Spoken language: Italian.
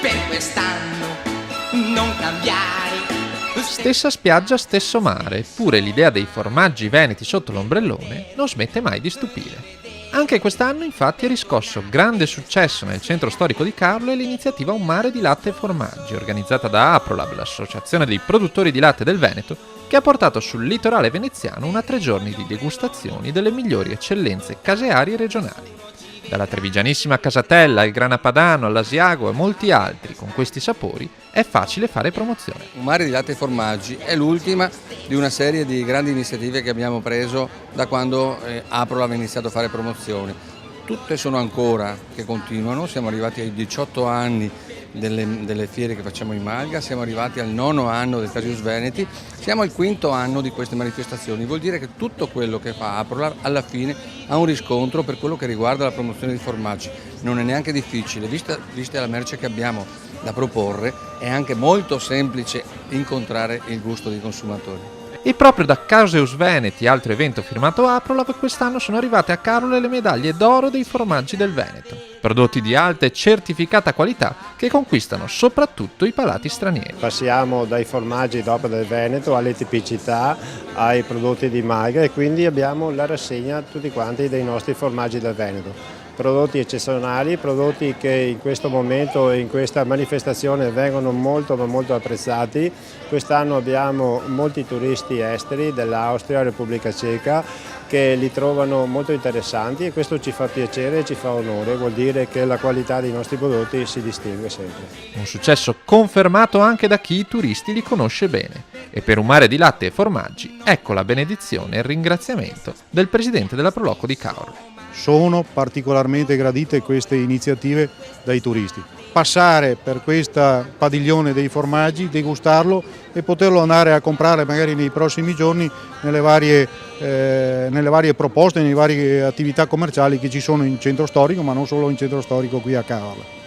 Per quest'anno non cambiare. Stessa spiaggia, stesso mare, eppure l'idea dei formaggi veneti sotto l'ombrellone non smette mai di stupire. Anche quest'anno infatti ha riscosso grande successo nel centro storico di Carlo l'iniziativa Un mare di latte e formaggi, organizzata da Aprolab, l'associazione dei produttori di latte del Veneto, che ha portato sul litorale veneziano una 3 giorni di degustazioni delle migliori eccellenze casearie regionali. Dalla trevigianissima Casatella al Grana Padano all'Asiago e molti altri, con questi sapori è facile fare promozione. Un mare di latte e formaggi è l'ultima di una serie di grandi iniziative che abbiamo preso da quando Aprolab ha iniziato a fare promozioni. Tutte sono ancora che continuano, siamo arrivati ai 18 anni delle fiere che facciamo in Malga, siamo arrivati al 9° anno del Casius Veneti, siamo al 5° anno di queste manifestazioni. Vuol dire che tutto quello che fa Aprolab alla fine ha un riscontro per quello che riguarda la promozione di formaggi. Non è neanche difficile, vista la merce che abbiamo da proporre, è anche molto semplice incontrare il gusto dei consumatori. E proprio da Casius Veneti, altro evento firmato Aprolab, quest'anno sono arrivate a Carlo le medaglie d'oro dei formaggi del Veneto, prodotti di alta e certificata qualità che conquistano soprattutto i palati stranieri. Passiamo dai formaggi d'opera del Veneto alle tipicità, ai prodotti di Malga e quindi abbiamo la rassegna tutti quanti dei nostri formaggi del Veneto. Prodotti eccezionali, prodotti che in questo momento e in questa manifestazione vengono molto apprezzati. Quest'anno abbiamo molti turisti esteri dell'Austria, Repubblica Ceca, che li trovano molto interessanti e questo ci fa piacere e ci fa onore, vuol dire che la qualità dei nostri prodotti si distingue sempre. Un successo confermato anche da chi i turisti li conosce bene. E per un mare di latte e formaggi, ecco la benedizione e il ringraziamento del presidente della Proloco di Carlo. Sono particolarmente gradite queste iniziative dai turisti. Passare per questa padiglione dei formaggi, degustarlo e poterlo andare a comprare magari nei prossimi giorni nelle varie proposte, nelle varie attività commerciali che ci sono in centro storico, ma non solo in centro storico qui a Carlo.